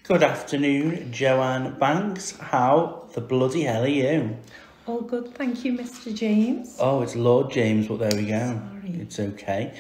Good afternoon, Joanne Banks. How the bloody hell are you? All good, thank you, Mr. James. Oh, it's Lord James, but there we go. Sorry. It's okay.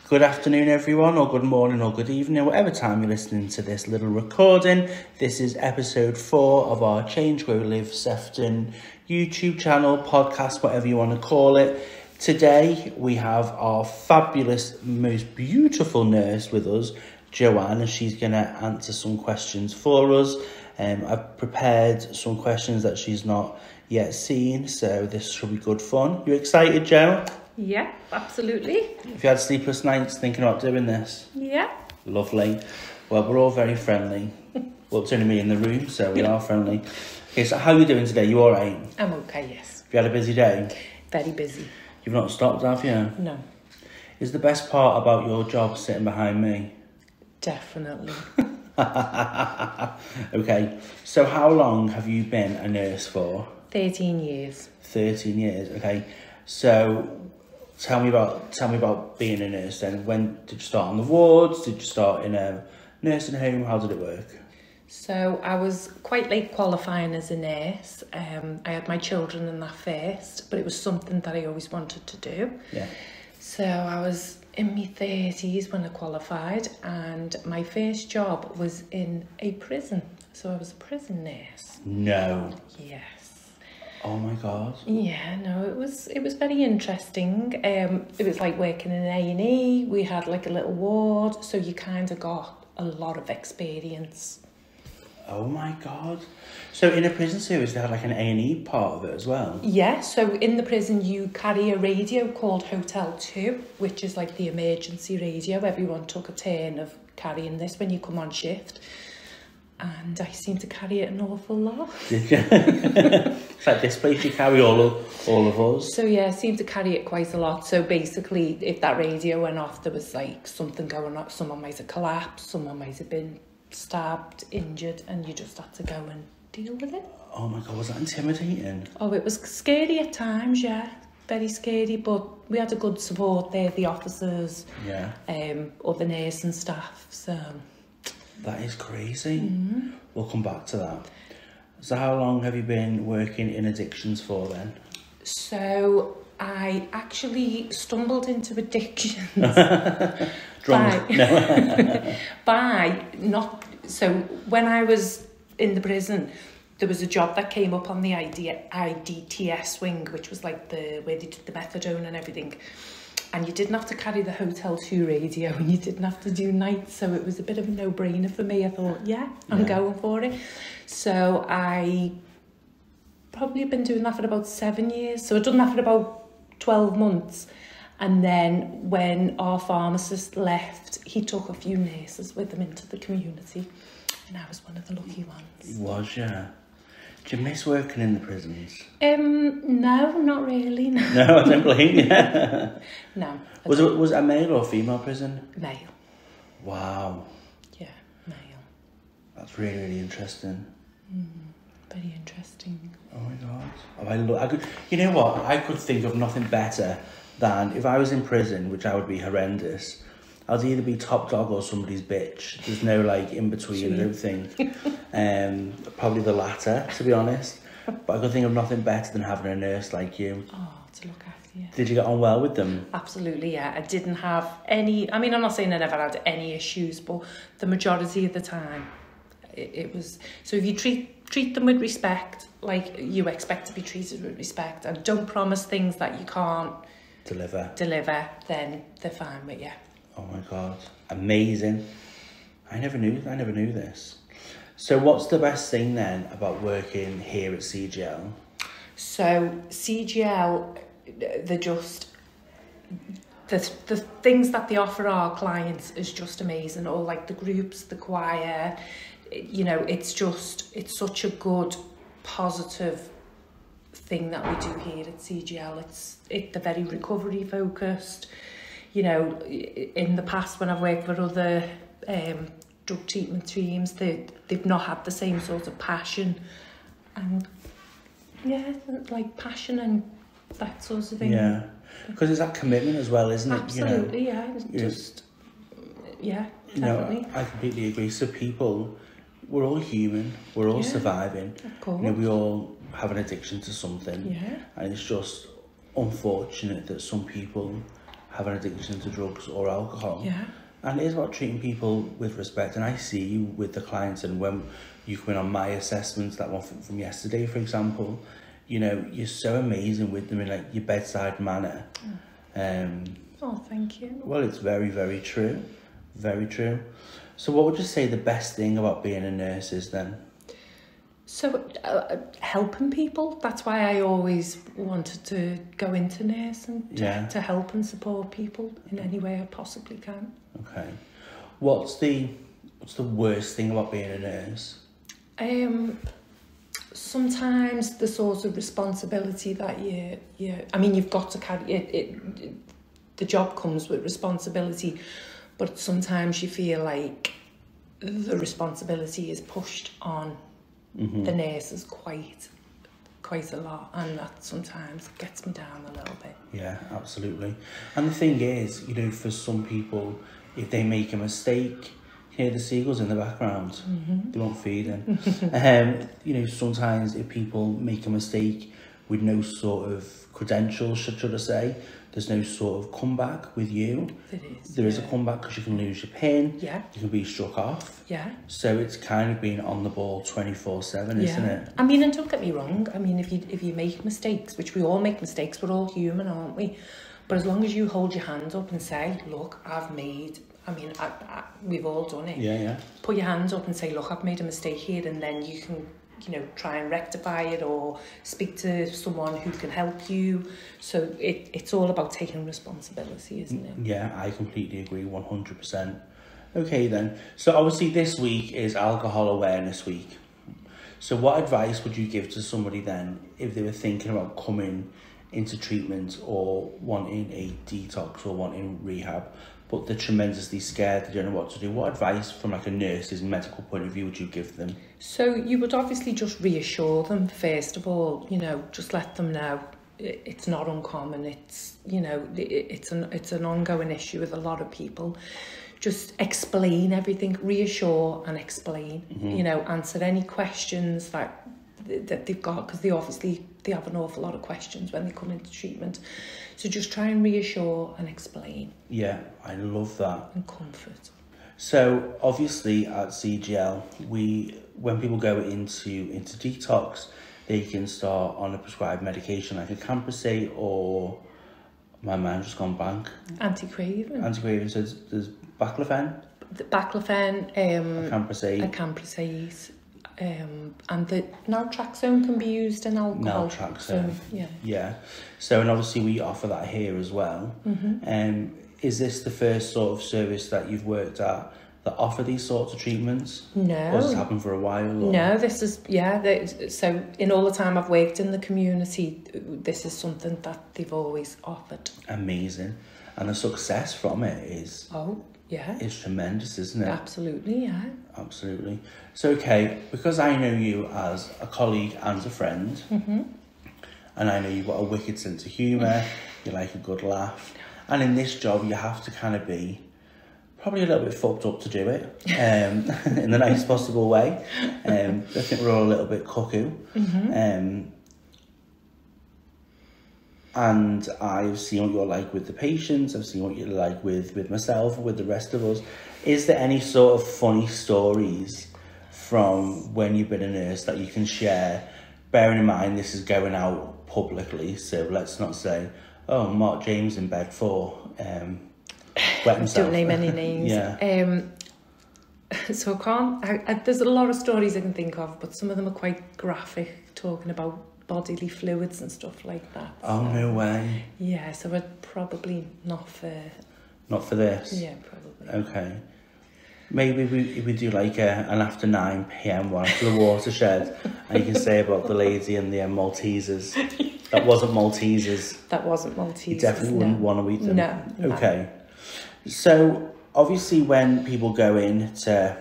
Good afternoon, everyone, or good morning, or good evening, whatever time you're listening to this little recording. This is episode 4 of our Change, Grow, Live Sefton YouTube channel, podcast, whatever you want to call it. Today, we have our fabulous, most beautiful nurse with us, Joanne, and she's going to answer some questions for us. I've prepared some questions that she's not yet seen, so this should be good fun. You excited, Jo? Yeah, absolutely. Have you had sleepless nights thinking about doing this? Yeah. Lovely. Well, we're all very friendly. Well, it's only me in the room, so we are friendly. Okay, so how are you doing today? You all right? I'm okay, yes. Have you had a busy day? Very busy. You've not stopped, have you? No. Is the best part about your job sitting behind me? Definitely. Okay, so how long have you been a nurse for? 13 years. 13 years, okay. So tell me about being a nurse then. When did you start on the wards? Did you start in a nursing home? How did it work? So I was quite late qualifying as a nurse. I had my children in that first, but it was something that I always wanted to do. Yeah. So I was in my 30s when I qualified, and my first job was in a prison. So I was a prison nurse. No. Yes. Oh my God. Yeah, no, it was very interesting. It was like working in A&E. We had like a little ward, so you kind of got a lot of experience. Oh my God. So in a prison service, they had like an A&E part of it as well? Yeah, so in the prison you carry a radio called Hotel 2, which is like the emergency radio. Everyone took a turn of carrying this when you come on shift. And I seem to carry it an awful lot. Did you? It's like this place you carry all of us. So yeah, I seem to carry it quite a lot. So basically, if that radio went off, there was like something going on. Someone might have collapsed, someone might have been stabbed, injured, and you just had to go and deal with it. Oh my God, was that intimidating? Oh, it was scary at times, yeah. Very scary, but we had a good support there, the officers, Yeah. other nurse and staff, so... That is crazy. Mm-hmm. We'll come back to that. So how long have you been working in addictions for then? So I actually stumbled into addictions Drunk? So when I was in the prison, there was a job that came up on the IDTS wing, which was like where they did the methadone and everything. And you didn't have to carry the Hotel 2 radio, and you didn't have to do nights, so it was a bit of a no-brainer for me. I thought, I'm going for it. So I probably been doing that for about 7 years. So I'd done that for about 12 months. And then when our pharmacist left, he took a few nurses with him into the community. And I was one of the lucky ones. Was ya? Do you miss working in the prisons? No, not really. No, No, I don't blame you. No. Was it a male or female prison? Male. Wow. Yeah, male. That's really, really interesting. Very interesting. Oh my God. I could, you know what? I could think of nothing better than if I was in prison, which I would be horrendous. I'd either be top dog or somebody's bitch. There's no like in between, I don't think. Probably the latter, to be honest. But I could think of nothing better than having a nurse like you. Oh, to look after you. Did you get on well with them? Absolutely, yeah. I didn't have any... I mean, I'm not saying I never had any issues, but the majority of the time, it was... So if you treat them with respect, like you expect to be treated with respect, and don't promise things that you can't... Deliver, then they're fine with you. Oh my God, amazing. I never knew this. So what's the best thing then about working here at CGL? So CGL, they're just, the things that they offer our clients is just amazing. All like the groups, the choir, you know, it's such a good, positive thing that we do here at CGL. They're very recovery focused. You know, in the past when I've worked for other drug treatment teams, they've not had the same sort of passion and passion and that sort of thing. Yeah, because it's that commitment as well, isn't it? Absolutely, you know, definitely. I completely agree. So people, we're all human. We're all surviving. Of course. We all have an addiction to something. Yeah. And it's just unfortunate that some people have an addiction to drugs or alcohol. Yeah. And it is about treating people with respect. And I see you with the clients, and when you come in on my assessments, that one from yesterday, for example, you're so amazing with them in like your bedside manner. Oh, thank you. Well, it's very, very true. Very true. So what would you say the best thing about being a nurse is then? So helping people, that's why I always wanted to go into nursing, to help and support people in any way I possibly can. Okay. What's the worst thing about being a nurse? Sometimes the sort of responsibility that you've got to carry it. The job comes with responsibility, but sometimes you feel like the responsibility is pushed on the nurses quite a lot, and that sometimes gets me down a little bit. Yeah, absolutely. And the thing is, for some people, if they make a mistake, hear the seagulls in the background, they won't feed them. Sometimes if people make a mistake with no sort of credentials, should I say, there's no sort of comeback with you. There is a comeback because you can lose your pin. Yeah. You can be struck off. Yeah. So it's kind of being on the ball 24/7, isn't it? I mean, and don't get me wrong. I mean, if you make mistakes, which we all make mistakes, we're all human, aren't we? But as long as you hold your hand up and say, look, we've all done it. Yeah. Put your hands up and say, look, I've made a mistake here, and then you can try and rectify it or speak to someone who can help you. So it's all about taking responsibility, isn't it? Yeah, I completely agree, 100%. Okay then, so obviously this week is Alcohol Awareness Week. So what advice would you give to somebody then if they were thinking about coming into treatment or wanting a detox or wanting rehab, but they're tremendously scared, they don't know what to do? What advice from like a nurse's medical point of view would you give them? So you would obviously just reassure them, first of all, just let them know it's not uncommon. It's, it's an ongoing issue with a lot of people. Just explain everything, reassure and explain, answer any questions that they've got, because they have an awful lot of questions when they come into treatment. So just try and reassure and explain. Yeah, I love that. And comfort. So obviously at CGL, when people go into detox, they can start on a prescribed medication like a Camprosate or, my mind's just gone blank. Anti-craving. So there's baclofen. The baclofen, a Camprosate. And the naltrexone can be used in alcohol. Naltrexone. So, yeah. So, and obviously we offer that here as well. Is this the first sort of service that you've worked at that offer these sorts of treatments? No. Or has this happened for a while? Or? No, this is, so in all the time I've worked in the community, this is something that they've always offered. Amazing. And the success from it is... Oh, yeah. It's tremendous, isn't it? Absolutely, yeah. Absolutely. So, okay, because I know you as a colleague and a friend, and I know you've got a wicked sense of humour, you like a good laugh, and in this job you have to kind of be probably a little bit fucked up to do it, in the nicest possible way. I think we're all a little bit cuckoo. And I've seen what you're like with the patients, I've seen what you're like with myself, with the rest of us. Is there any sort of funny stories from when you've been a nurse that you can share? Bearing in mind this is going out publicly, so let's not say, oh, Mark James in bed for wet himself. Don't name any names. Yeah. So there's a lot of stories I can think of, but some of them are quite graphic, talking about bodily fluids and stuff like that. Oh, so, no way. Yeah, so we're probably not for... Not for this? Yeah, probably. Okay. Maybe we do like an after 9 PM one after the watershed, and you can say about the lady and the Maltesers. That wasn't Maltesers. That wasn't Maltesers. You definitely wouldn't want to eat them. No. Okay. So, obviously when people go into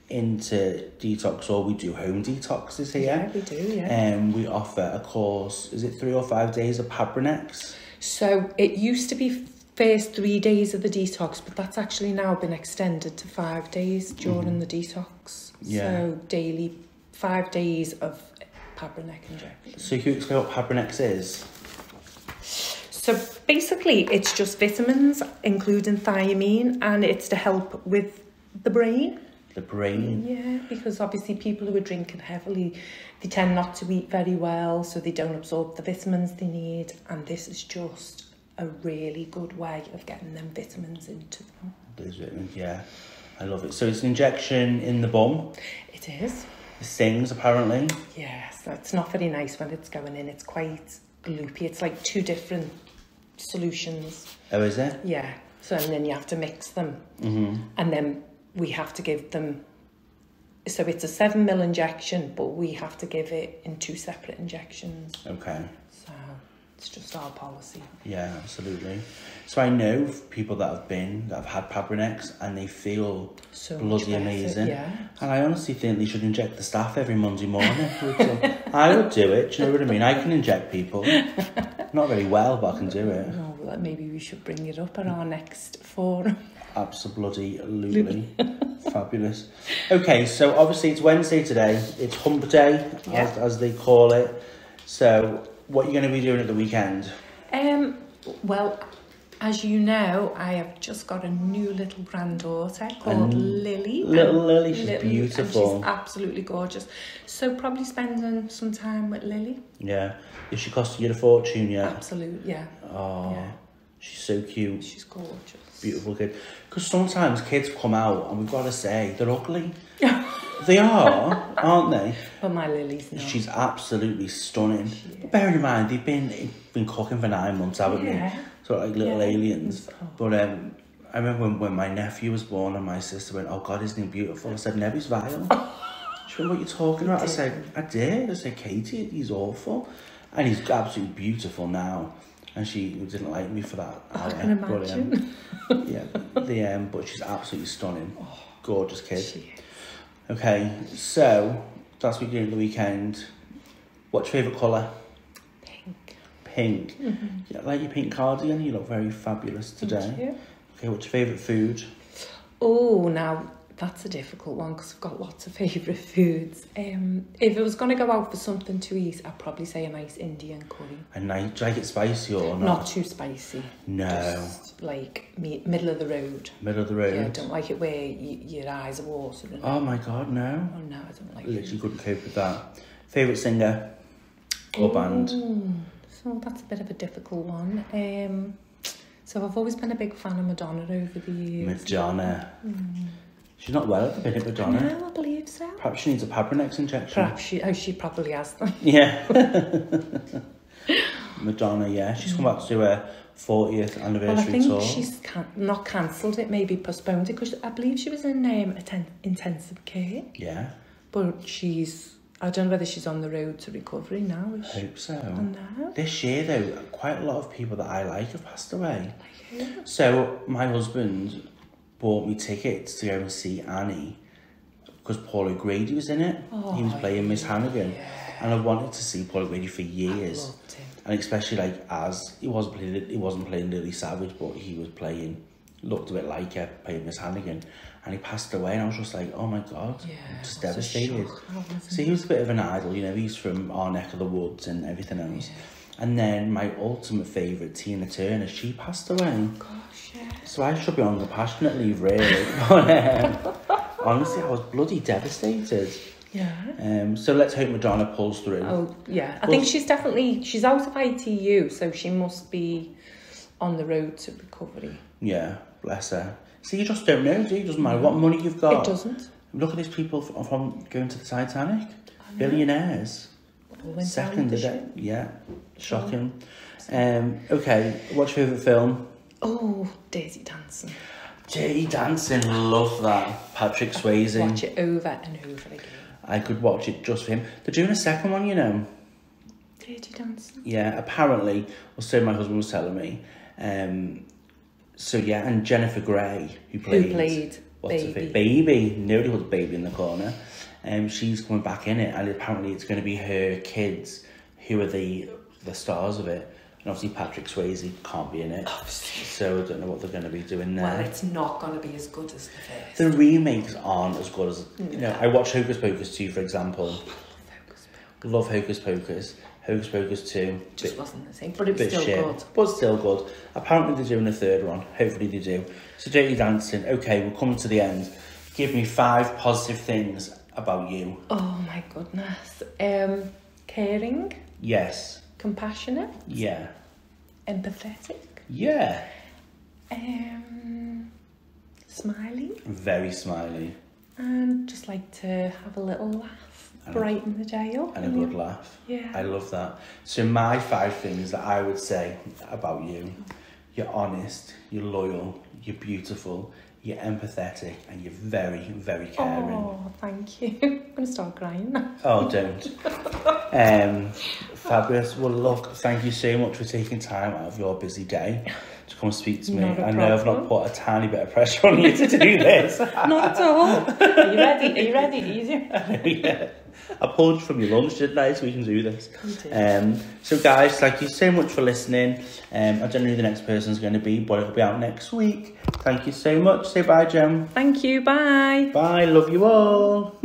detox, or we do home detoxes here. Yeah, we do, yeah. We offer a course, is it 3 or 5 days of Pabrinex? So it used to be first 3 days of the detox, but that's actually now been extended to 5 days during the detox. Yeah. So daily 5 days of Pabrinex injection. So can you explain what Pabrinex is? So basically, it's just vitamins, including thiamine, and it's to help with the brain. The brain? Yeah, because obviously people who are drinking heavily, they tend not to eat very well, so they don't absorb the vitamins they need, and this is just a really good way of getting them vitamins into them. Those vitamins, yeah. I love it. So it's an injection in the bum. It is. It stings, apparently. Yes, it's not very nice when it's going in. It's quite loopy. It's like 2 different solutions. Oh, is it? Yeah. So, and then you have to mix them. And then we have to give them... So it's a 7 ml injection, but we have to give it in 2 separate injections. Okay. So it's just our policy. Yeah, absolutely. So I know people that have had Pabrinex and they feel So bloody amazing. Yeah. And I honestly think they should inject the staff every Monday morning. I would do it, do you know what I mean? I can inject people. Not very well, but I can do it. Oh, well, maybe we should bring it up at our next forum. Absolutely. Fabulous. Okay, so obviously it's Wednesday today. It's hump day, as they call it. So what are you going to be doing at the weekend? Well, as you know, I have just got a new little granddaughter called Lily. Little Lily, she's beautiful. And she's absolutely gorgeous. So probably spending some time with Lily. Yeah. Is she costing you a fortune yet? Absolutely, yeah. Oh, yeah. She's so cute. She's gorgeous. Beautiful kid. Because sometimes kids come out and we've got to say, they're ugly. They are, aren't they? But my Lily's not. She's absolutely stunning. But bearing in mind, they've been cooking for 9 months, haven't they? Sort of like little aliens. But I remember when my nephew was born and my sister went, oh God, isn't he beautiful? I said, no, he's vile. She went, what are you talking about? I said, I did. I said, Katie, he's awful. And he's absolutely beautiful now. And she didn't like me for that. I can imagine. But she's absolutely stunning. Gorgeous kid. Okay, so that's what you're doing the weekend. What's your favourite colour? Pink. Yeah, I like your pink cardigan. You look very fabulous today. Thank you. Okay, what's your favourite food? Oh, now that's a difficult one because I've got lots of favourite foods. If I was going to go out for something to eat, I'd probably say a nice Indian curry. A nice, do you like it spicy or not? Not too spicy. No. Just like middle of the road. Middle of the road? Yeah, I don't like it where your eyes are watering. Oh my God, no. Oh no, I don't like Literally couldn't cope with that. Favourite singer or band? So that's a bit of a difficult one. So I've always been a big fan of Madonna over the years. Madonna. She's not well at the minute, Madonna. No, I believe so. Perhaps she needs a Pabrinex injection. Perhaps she probably has them. Yeah. Madonna, yeah. She's come back to do her 40th anniversary tour. Well, I think she's not cancelled it, maybe postponed it, because I believe she was in intensive care. Yeah. But I don't know whether she's on the road to recovery now. I hope so. I know. This year, though, quite a lot of people that I like have passed away. So my husband bought me tickets to go and see Annie because Paul O'Grady was in it. He was playing Miss Hannigan. And I wanted to see Paul O'Grady for years. I loved him. And especially like as he wasn't playing Lily Savage, but he was looked a bit like her, playing Miss Hannigan. And he passed away, and I was just like, oh my God, I'm just devastated. So he was a bit of an idol, you know, he's from our neck of the woods and everything else. Yeah. And then my ultimate favourite, Tina Turner, she passed away. Oh gosh, yeah. So I should be on compassionate leave, really. But honestly, I was bloody devastated. Yeah. So let's hope Madonna pulls through. Oh, yeah. I think she's out of ITU, so she must be on the road to recovery. Yeah, bless her. See, you just don't know, do you? It doesn't matter what money you've got. It doesn't. Look at these people from going to the Titanic. Billionaires. Second, yeah. Shocking. Okay, what's your favourite film? Oh, Dirty Dancing. Dirty Dancing, love that. Patrick Swayze. Watch it over and over again. I could watch it just for him. They're doing a second one, you know. Dirty Dancing? Yeah, apparently. Well, so my husband was telling me. So yeah, and Jennifer Grey, who played Baby. Nobody was Baby in the corner. She's coming back in it, and apparently it's going to be her kids who are the stars of it. And obviously Patrick Swayze can't be in it. Obviously. So I don't know what they're going to be doing there. Well, it's not going to be as good as the first. The remakes aren't as good as... You know, I watched Hocus Pocus 2, for example. Love Hocus Pocus. Hocus Pocus 2. Just wasn't the same, but it was still good. But still good. Apparently they're doing a third one. Hopefully they do. So Dirty Dancing. Okay, we're coming to the end. Give me 5 positive things about you. Oh my goodness. Caring. Yes. Compassionate. Yeah. Empathetic. Yeah. Smiling. Very smiley. And just like to have a little laugh. Brighten the day up. And a good laugh. Yeah. I love that. So my 5 things that I would say about you. You're honest, you're loyal, you're beautiful, you're empathetic, and you're very, very caring. Oh, thank you. I'm going to start crying now. Oh, don't. Fabulous. Well, look, thank you so much for taking time out of your busy day to come speak to me. I know I've not put a tiny bit of pressure on you to do this. Not at all. Are you ready? Are you ready? Easier? Yeah. I pulled you from your lunch, didn't I, so we can do this. So guys, thank you so much for listening. I don't know who the next person's going to be, but it'll be out next week. Thank you so much. Say bye, Jem. Thank you. Bye. Bye. Love you all.